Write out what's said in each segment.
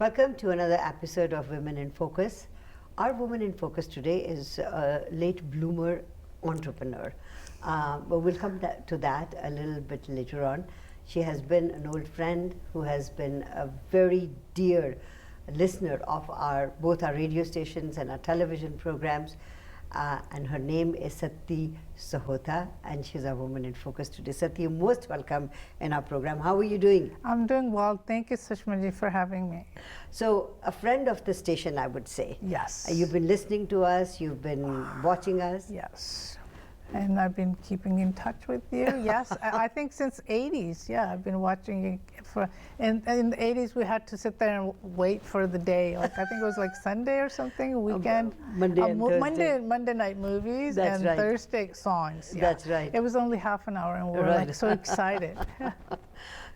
Welcome to another episode of Women in Focus. Our woman in focus today is a late bloomer entrepreneur. But we'll come to that a little bit later on. She has been an old friend who has been a very dear listener of both our radio stations and our television programs. And her name is Satie Shottha, and she's our woman in focus today. Satie, you're most welcome in our program. How are you doing? I'm doing well. Thank you, Sushma ji, for having me. So, a friend of the station, I would say. Yes. You've been listening to us, you've been watching us. Yes. And I've been keeping in touch with you. Yes, I think since 80s. Yeah, I've been watching it for. In the 80s, we had to sit there and wait for the day. Like I think it was like Sunday or something, a weekend. Monday and Thursday. Monday night movies. That's and right. Thursday songs. Yeah. That's right. It was only half an hour, and we were Right. like so excited.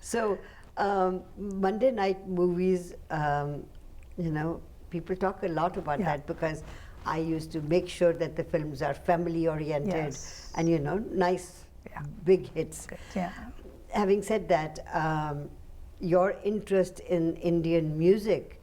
So, Monday night movies, people talk a lot about that because I used to make sure that the films are family oriented Yes. and nice big hits. Good, yeah. Having said that, your interest in Indian music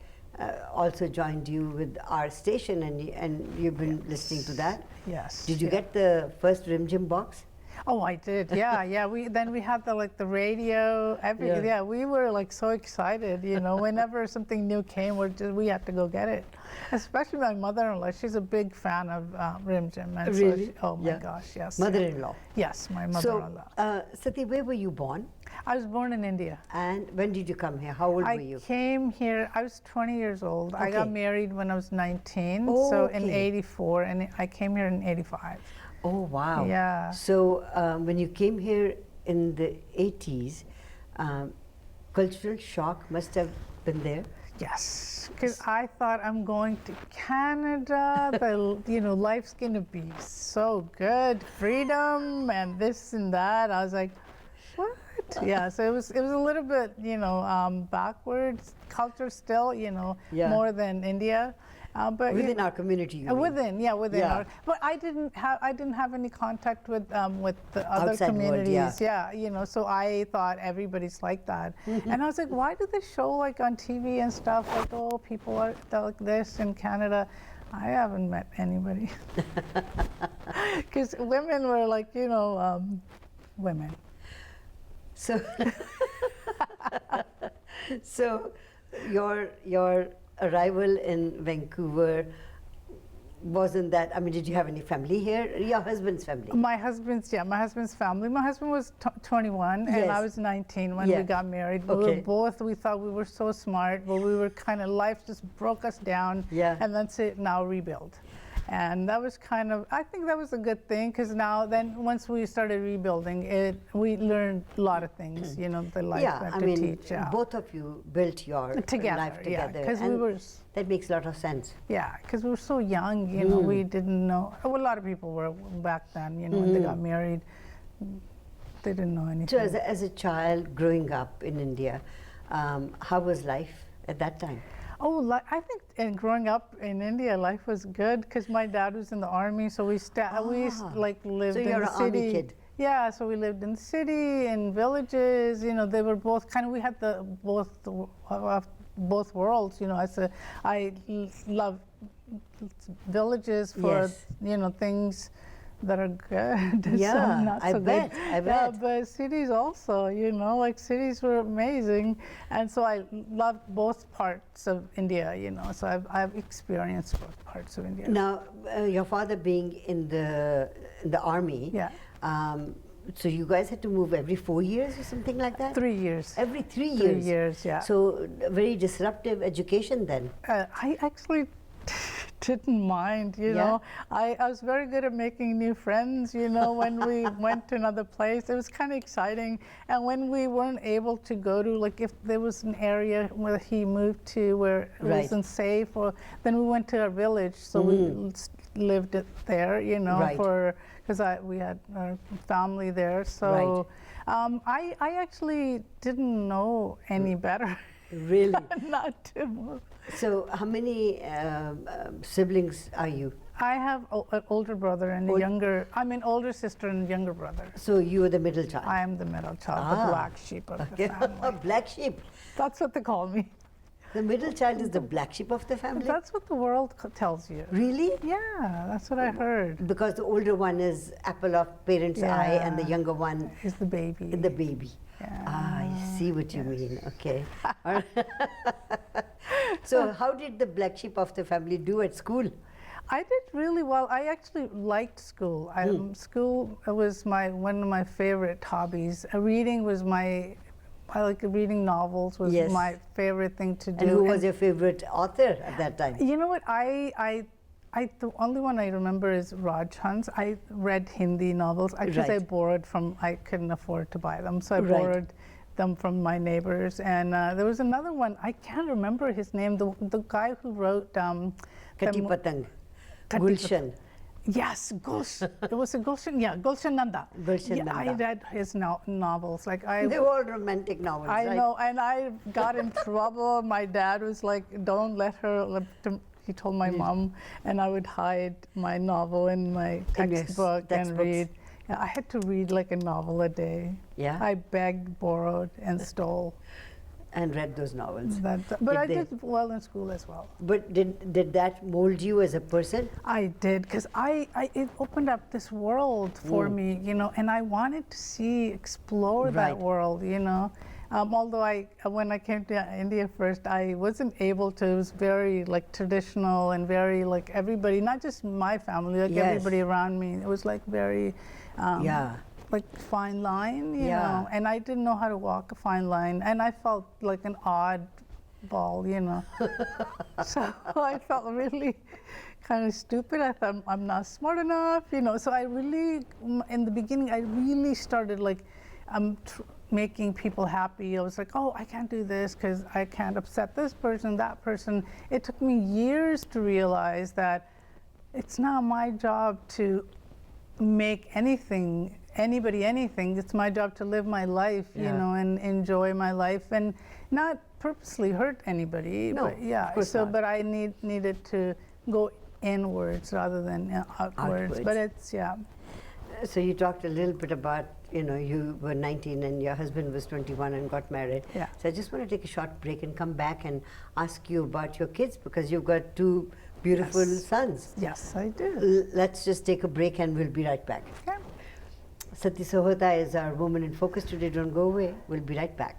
also joined you with our station, and you've been listening to that. Yes. Did you get the first Rim Jim box? Oh, I did. Yeah, yeah. We had the radio. Everything. Yeah, we were like so excited. Whenever something new came, we had to go get it. Especially my mother-in-law. She's a big fan of Rim Jim. And Really? So oh my gosh, yes. Mother-in-law. Yes, my mother-in-law. So, Satie, where were you born? I was born in India. And when did you come here? How old were you? I came here. I was 20 years old. I got married when I was 19. Oh, so in okay. '84, and I came here in '85. Oh, wow. Yeah. So when you came here in the 80s, cultural shock must have been there. Yes, because I thought I'm going to Canada. Life's going to be so good, freedom and this and that. I was like, what? Yeah, so it was a little bit, backwards culture still, more than India. But Within our community, you mean? within. Yeah. Our, but I didn't have any contact with the other Outside world, communities. So I thought everybody's like that, and I was like, why do they show like on TV and stuff like, oh, people are like this in Canada? I haven't met anybody because women were like, women. So, so your arrival in Vancouver wasn't that? I mean, did you have any family here? Your husband's family. My husband's family. My husband was 21 and I was 19 when we got married. We thought we were so smart, but we were life just broke us down. Yeah. And that's it, now rebuild. And that was I think that was a good thing, because once we started rebuilding it, we learned a lot of things, the life had to teach. Yeah, both of you built your life together. Yeah, because that makes a lot of sense. Yeah, because we were so young, we didn't know. Well, a lot of people were back then, when they got married, they didn't know anything. So as a child growing up in India, how was life at that time? Oh, I think growing up in India, life was good because my dad was in the army, so we lived in the city. So you're an army kid. Yeah, so we lived in the city, in villages. They were both we had both worlds. I love villages for things that are good. Yeah, not so I bet. good. I bet. Yeah, but cities also, cities were amazing, and so I loved both parts of India. So I've experienced both parts of India. Now, your father being in the army. Yeah. So you guys had to move every 4 years or something like that? 3 years. Every 3 years. 3 years, yeah. So very disruptive education then. I actually didn't mind, I was very good at making new friends, when we went to another place. It was kind of exciting. And when we weren't able to go to, if there was an area where he moved to where it wasn't safe, then we went to our village. So we lived there, because we had our family there. So I actually didn't know any better. Really? Not to move. So how many siblings are you? I have an older brother and older sister and younger brother. So you are the middle child? I am the middle child, the black sheep of the family. Black sheep. That's what they call me. The middle child is the black sheep of the family? That's what the world tells you. Really? Yeah, that's what I heard. Because the older one is apple of parents' eye and the Yeah. younger one Is the baby. the baby. Yeah. Ah, I see what you mean. Okay. All right. So how did the black sheep of the family do at school? I did really well. I actually liked school. School was one of my favorite hobbies. Reading was I like reading novels was Yes. my favorite thing to do. And who was your favorite author at that time? You know what? The only one I remember is Raj Hans. I read Hindi novels. Actually, I Right. borrowed from. I couldn't afford to buy them, so I Right. borrowed them from my neighbors. And there was another one. I can't remember his name. The guy who wrote Kati the- Patang. Kati Gulshan. Yes, Gulshan. It was a Gulshan. Yeah, Gulshan Nanda. Gulshan Yeah, I Nanda. read his novels. Like They were all romantic novels, I right? know, and I got in trouble. My dad was like, "Don't let her." He told my mom, and I would hide my novel in my In your textbook and textbooks. read. Yeah, I had to read like a novel a day. Yeah. I begged, borrowed, and stole. And read those novels. But Did I they? did well in school as well. But did that mold you as a person? I did, because it opened up this world for me, you know, and I wanted to explore Right. that world, you know. Although when I came to India first, I wasn't able to. It was very like traditional and very like everybody, not just my family, like Yes. everybody around me. It was like very, Yeah. like fine line, you Yeah. know. And I didn't know how to walk a fine line, and I felt like an odd ball, you know. So I felt really kind of stupid. I thought I'm not smart enough, you know. So I really, in the beginning, I really started like, making people happy. I was like, oh, I can't do this because I can't upset this person, that person. It took me years to realize that it's not my job to make anybody anything. It's my job to live my life, you Yeah. know, and enjoy my life and not purposely hurt anybody. No, but yeah. of course So, not. but I needed to go inwards rather than outwards. But it's So you talked a little bit about, you know, you were 19 and your husband was 21 and got married. Yeah. So I just want to take a short break and come back and ask you about your kids because you've got two beautiful Yes. sons. Yes, I do. Let's just take a break and we'll be right back. Yeah. Satie Shottha is our Woman in Focus today. Don't go away. We'll be right back.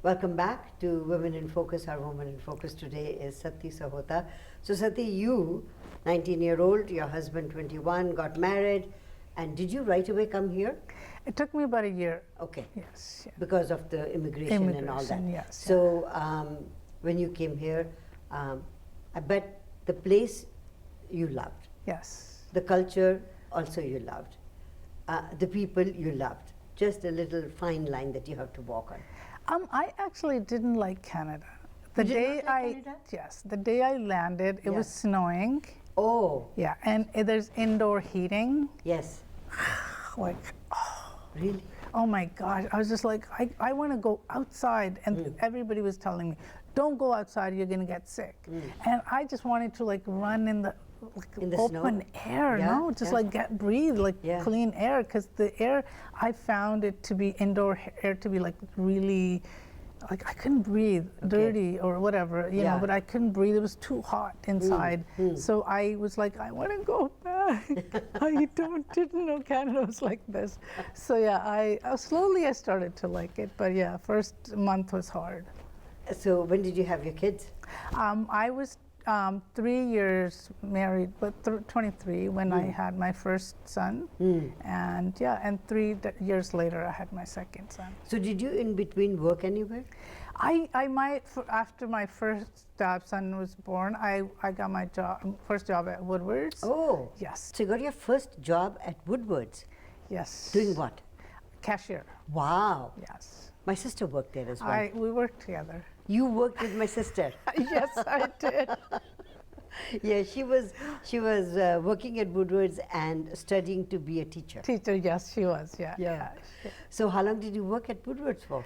Welcome back to Women in Focus. Our Woman in Focus today is Satie Shottha. So Satie, you, 19-year-old, your husband 21, got married, and did you right away come here? It took me about a year. Okay. Yes. Yeah. Because of the immigration and all that. Immigration, yes, So when you came here, I bet the place you loved, Yes. the culture also you loved, the people you loved. Just a little fine line that you have to walk on. I actually didn't like Canada. The You did day not like Canada? yes, the day I landed, it was Yeah. snowing. Oh, Yeah, and there's indoor heating. yes. Like, Really? oh my gosh, I was just like, I want to go outside, and everybody was telling me, don't go outside, you're gonna get sick. And I just wanted to like run in the In the open snow? air, Yeah, no, just yeah. like breathe like Yeah. clean air, because the air, I found it to be indoor air to be like really, like I couldn't breathe, dirty or whatever, you know, Yeah. but I couldn't breathe. It was too hot inside. So I was like, I want to go back. I didn't know Canada was like this. So yeah, I slowly I started to like it, but yeah, first month was hard. So when did you have your kids? I was 3 years married, but 23 when I had my first son, and yeah, and 3 years later I had my second son. So did you in between work anywhere? After my first son was born, I got my first job at Woodward's. Oh. Yes, So you got your first job at Woodward's. yes. Doing what? Cashier. Wow. Yes. My sister worked there as well. We worked together. You worked with my sister. Yes, I did. Yeah, she was working at Woodward's and studying to be a teacher. Teacher, yes, she was. Yeah. Yeah. So how long did you work at Woodward's for?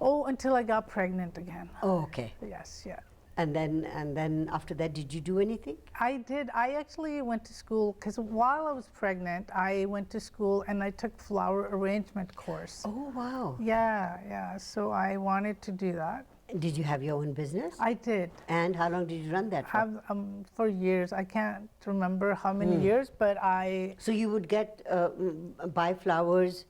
Oh, until I got pregnant again. Oh, okay. Yes, yeah. And then after that, did you do anything? I did. I actually went to school because while I was pregnant, I went to school and I took flower arrangement course. Oh, wow. Yeah. So I wanted to do that. Did you have your own business? I did. And how long did you run that for? For years. I can't remember how many years, but I. So you would get buy flowers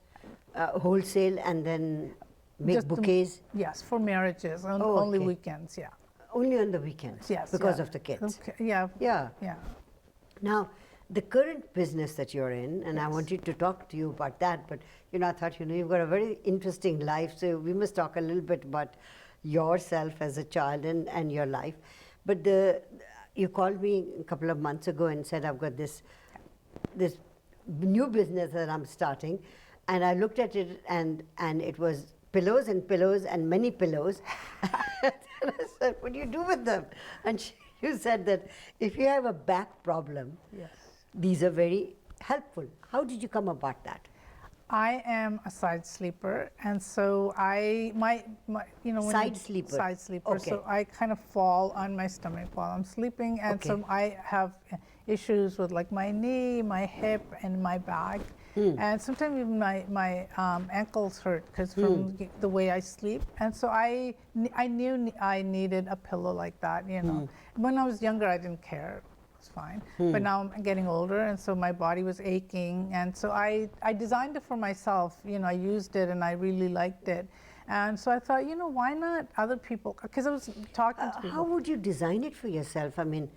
wholesale and then make Just bouquets? Yes, for marriages, Oh, only okay. weekends, yeah. Only on the weekends? Yes. Because yeah. of the kids? Okay, yeah. Yeah. Yeah. Now, the current business that you're in, and I wanted to talk to you about that, but I thought, you've got a very interesting life, so we must talk a little bit about yourself as a child and your life. But you called me a couple of months ago and said, I've got this new business that I'm starting, and I looked at it and it was pillows and many pillows. And I said, what do you do with them? And you said that if you have a back problem, Yes. these are very helpful. How did you come about that? I am a side sleeper, and so my Side sleeper. Side sleeper. Okay. So I kind of fall on my stomach while I'm sleeping, and so Okay. I have issues with like my knee, my hip, and my back, and sometimes even my ankles hurt because from the way I sleep, and so I knew I needed a pillow like that. When I was younger, I didn't care. It's fine. But now I'm getting older, and so my body was aching, and so I designed it for myself. I used it, and I really liked it, and so I thought, why not other people? Because I was talking to people. How would you design it for yourself? I mean,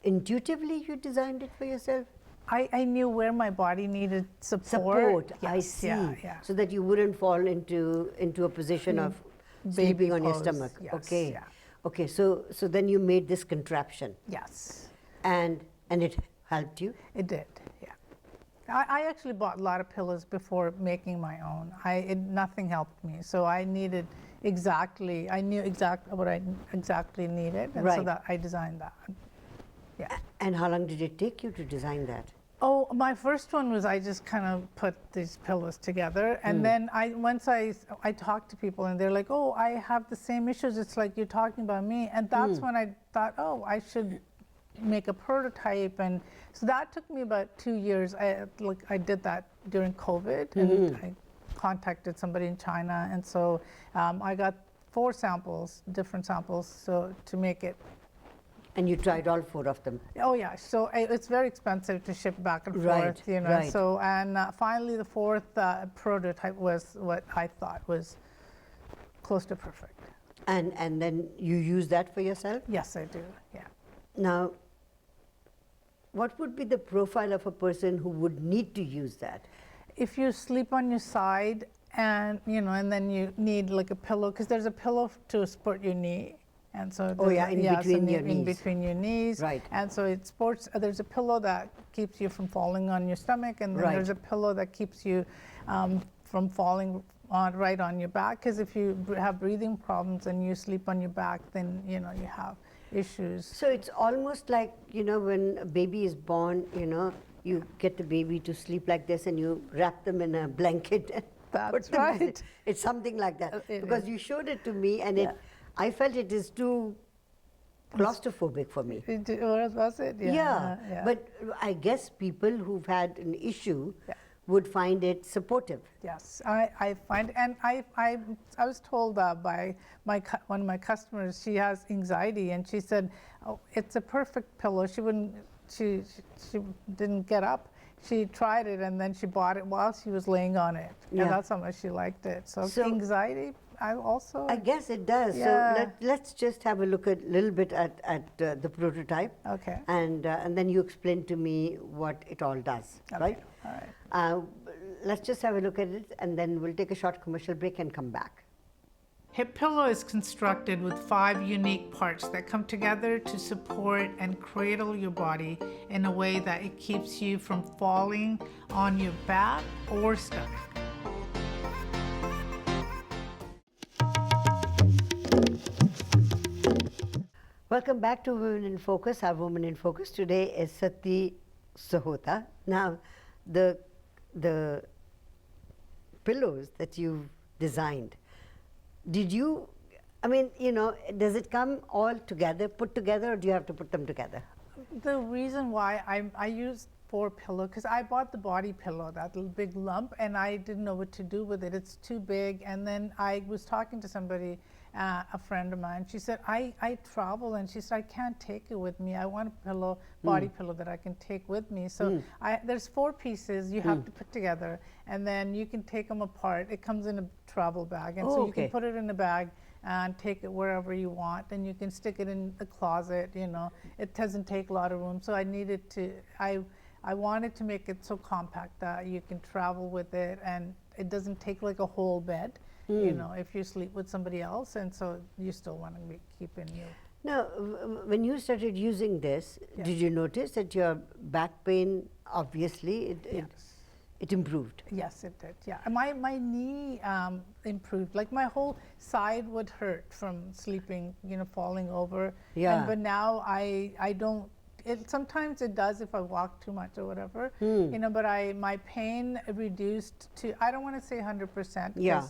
intuitively you designed it for yourself? I knew where my body needed support. I Yes, see. Yeah. So that you wouldn't fall into a position of Baby sleeping on your pose, stomach. yes, Okay. yeah. Okay. So then you made this contraption, Yes, and it helped you. it did. Yeah. I actually bought a lot of pillows before making my own. Nothing helped me, so I knew exactly what I exactly needed, and so Right. that I designed that. Yeah. And how long did it take you to design that? Oh, my first one was I just kind of put these pillows together, and then once I talked to people, and they're like, "Oh, I have the same issues. It's like you're talking about me," and that's when I thought, "Oh, I should make a prototype," and so that took me about 2 years. I did that during COVID, and I contacted somebody in China, and so I got 4 samples, different samples, so to make it. And you tried all 4 of them. Oh yeah, so it's very expensive to ship back and Right, forth, right. So finally the 4th prototype was what I thought was close to perfect. And then you use that for yourself? Yes, I do. Yeah. Now, what would be the profile of a person who would need to use that? If you sleep on your side and and then you need like a pillow, because there's a pillow to support your knee. And so Oh, yeah, in between your in knees. between your knees, Right. And so it supports. There's a pillow that keeps you from falling on your stomach, and then Right. there's a pillow that keeps you from falling right on your back. Because if you have breathing problems and you sleep on your back, then you have issues. So it's almost like, when a baby is born, you get the baby to sleep like this and you wrap them in a blanket and That's put them in. right. It's something like that. It Because is. you showed it to me and Yeah. I felt it is too claustrophobic for me. Was it? Yeah. But I guess people who've had an issue Yeah. would find it supportive. Yes, I find, and I was told by one of my customers, she has anxiety, and she said, "Oh, it's a perfect pillow." She didn't get up. She tried it, and then she bought it while she was laying on it, Yeah. and that's how much she liked it. So anxiety, I guess it does. Yeah. So let's just have a look a little bit at the prototype. Okay. And then you explain to me what it all does, Okay, right? all right. Let's just have a look at it, and then we'll take a short commercial break and come back. Hip Pillow is constructed with 5 unique parts that come together to support and cradle your body in a way that it keeps you from falling on your back or stomach. Welcome back to Women in Focus. Our Woman in Focus today is Satie Shottha. Now, the pillows that you've designed, did you I mean, you know, does it come all together, put together, or do you have to put them together? The reason why I used 4 pillow, because I bought the body pillow, that little big lump, and I didn't know what to do with it. It's too big. And then I was talking to somebody, a friend of mine. She said, I travel, and she said, I can't take it with me. I want a pillow, body pillow that I can take with me. So there's 4 pieces you have to put together, and then you can take them apart. It comes in a travel bag, and so you can put it in a bag and take it wherever you want, and you can stick it in the closet. You know, it doesn't take a lot of room. So I needed to, I wanted to make it so compact that you can travel with it, and it doesn't take like a whole bed. You know, if you sleep with somebody else, and so you still want to keep in you. Now, when you started using this, did you notice that your back pain, obviously, it improved? Yes, it did. Yeah, and my knee improved. Like my whole side would hurt from sleeping, you know, falling over. Yeah. But now I don't. Sometimes it does if I walk too much or whatever. You know, but my pain reduced to, I don't want to say 100%. Yeah.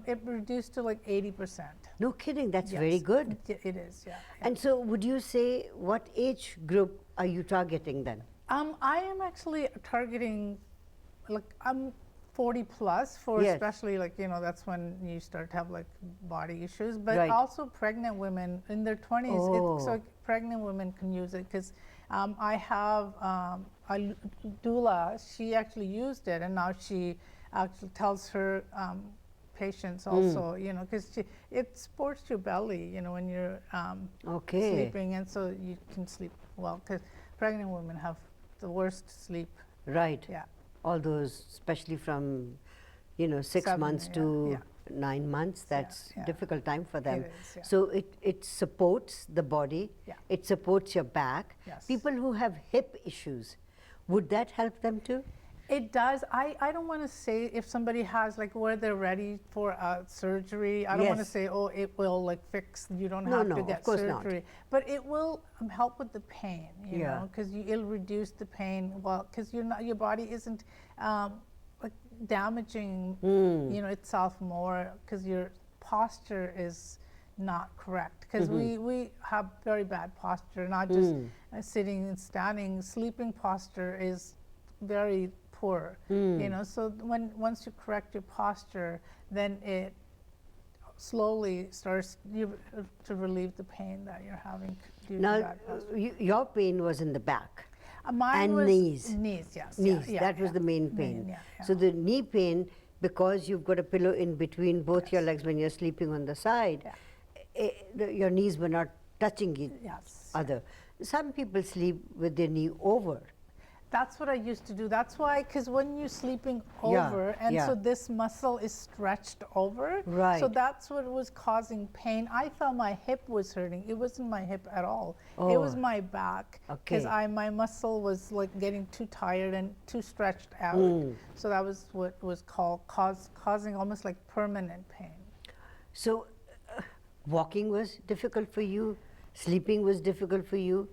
It reduced to like 80%. No kidding, that's very good. It is, yeah. And so would you say, what age group are you targeting then? I am actually targeting, like, I'm 40 plus for especially, like, you know, that's when you start to have like body issues, but also pregnant women in their 20s. So pregnant women can use it, because I have a doula. She actually used it, and now she actually tells her patients also, you know, because it supports your belly, you know, when you're sleeping, and so you can sleep well, because pregnant women have the worst sleep. Right. Yeah. All those, especially from, you know, 6 months to 9 months, that's difficult time for them. It is, So it supports the body, it supports your back. Yes. People who have hip issues, would that help them too? It does. I don't want to say if somebody has, like, where they're ready for surgery. I don't want to say, oh, it will like fix, you don't have to get surgery. But it will help with the pain, you know, because it'll reduce the pain. Well, because your body isn't like damaging, you know, itself more, because your posture is not correct. Because we have very bad posture, not just sitting and standing. Sleeping posture is very poor, you know, so once you correct your posture, then it slowly starts to relieve the pain that you're having due to that posture. Your pain was in the back. Mine and was knees. Knees, yes. Knees, that was the main pain. So the knee pain, because you've got a pillow in between both your legs when you're sleeping on the side, your knees were not touching each other. Some people sleep with their knee over. That's what I used to do. That's why, because when you're sleeping over, and so this muscle is stretched over, so that's what was causing pain. I thought my hip was hurting. It wasn't my hip at all. It was my back, because my muscle was like getting too tired and too stretched out. So that was what was causing almost like permanent pain. So walking was difficult for you? Sleeping was difficult for you?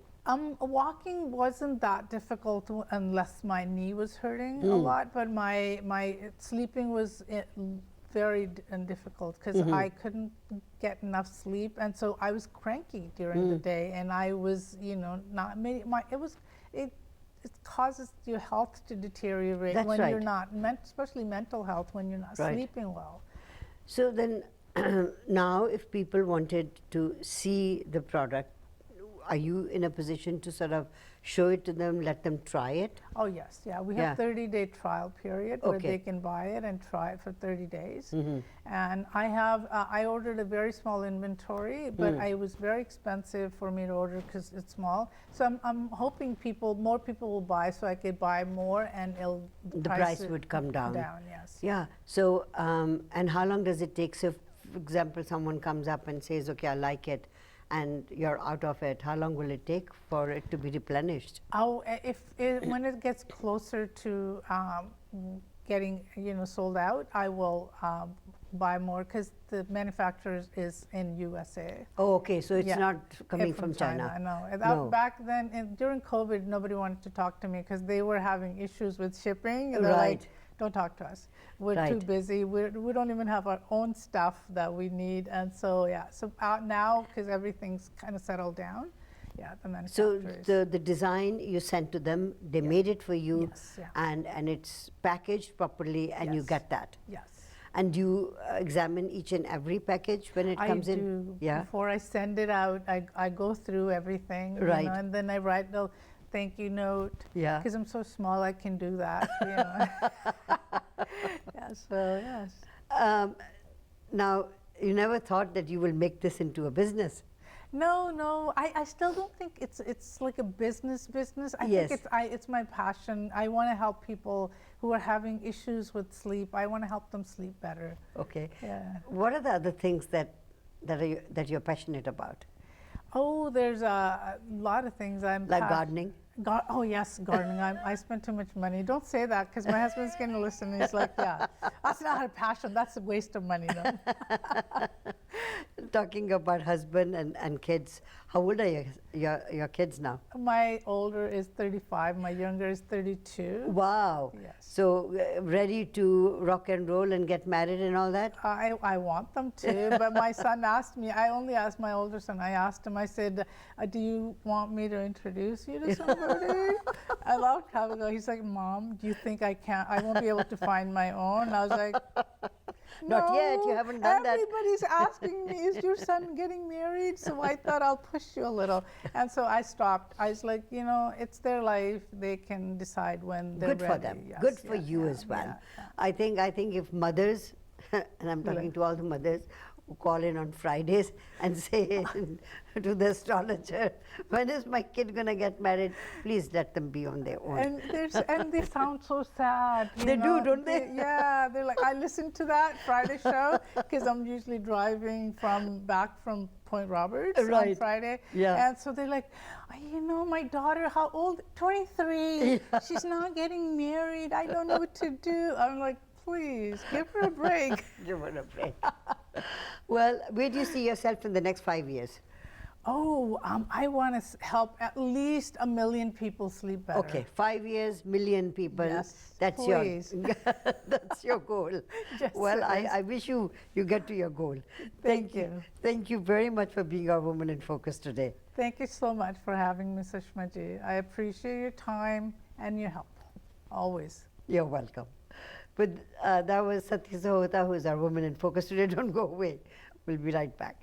Walking wasn't that difficult unless my knee was hurting a lot, but my sleeping was very difficult, because I couldn't get enough sleep, and so I was cranky during the day, and I was, you know, not it causes your health to deteriorate when you're not, especially mental health, when you're not sleeping well. So then now if people wanted to see the product, are you in a position to sort of show it to them, let them try it? Oh, yes. Yeah, we have 30-day trial period where they can buy it and try it for 30 days. And I have, I ordered a very small inventory, but it was very expensive for me to order because it's small. So I'm hoping more people will buy, so I could buy more, and the price would come down. Yes. Yeah. So, and how long does it take? So, for example, someone comes up and says, okay, I like it, and you're out of it, how long will it take for it to be replenished? When it gets closer to getting, you know, sold out, I will buy more, because the manufacturer is in USA. Oh, okay, so it's not coming from China. No. Back then, during COVID, nobody wanted to talk to me because they were having issues with shipping. And they're like, don't talk to us. We're too Right. busy. We don't even have our own stuff that we need. And so, yeah, so now, because everything's kind of settled down, yeah, the So manufacturers. the design you sent to them, they made it for you, Yes, yeah. and it's packaged properly, and you Yes. get that. Yes. And you examine each and every package when it comes I in? do. Yeah. Before I send it out, I go through everything, Right. you know, and then I write the thank you note. Yeah. Because I'm so small, I can do that, you know. Yeah, so, yes. Now, you never thought that you will make this into a business? No, I still don't think it's like a business. I Yes. think it's my passion. I want to help people who are having issues with sleep. I want to help them sleep better. Okay. Yeah. What are the other things that you're passionate about? Oh, there's a lot of things I'm Like gardening? Oh yes, gardening. I spend too much money. Don't say that because my husband's going to listen. He's like, yeah, that's not a passion. That's a waste of money. No? Talking about husband and kids, how old are your kids now? My older is 35. My younger is 32. Wow. Yes. So ready to rock and roll and get married and all that? I want them to, but my son asked me. I only asked my older son. I asked him. I said, "Do you want me to introduce you to somebody?" I loved having go. He's like, "Mom, do you think I can't? I won't be able to find my own." I was like, Not yet, you "No, haven't done that." Everybody's asking me, "Is your son getting married?" So I thought I'll push you a little, and so I stopped. I was like, you know, it's their life. They can decide when they're Good ready. for them. Yes, Good for yeah, you yeah, as well. yeah, yeah. I think if mothers, and I'm talking to all the mothers who call in on Fridays and say to the astrologer, when is my kid going to get married? Please let them be on their own. And they sound so sad. you They do, know? don't they? Yeah, they're like, I listened to that Friday show because I'm usually driving back from Point Roberts on Right. Friday. Yeah. And so they're like, you know, my daughter, how old? 23. Yeah. She's not getting married. I don't know what to do. I'm like, please, give her a break. Give her a break. Well, where do you see yourself in the next 5 years? Oh, I want to help at least 1 million people sleep better. Okay, 5 years, million people. Yes, that's please. that's your goal. Yes, Well, it is. I wish you get to your goal. Thank you. Thank you very much for being our Woman in Focus today. Thank you so much for having me, Sushma-ji. I appreciate your time and your help, always. You're welcome. But that was Satie Shottha, who is our Woman in Focus today. Don't go away. We'll be right back.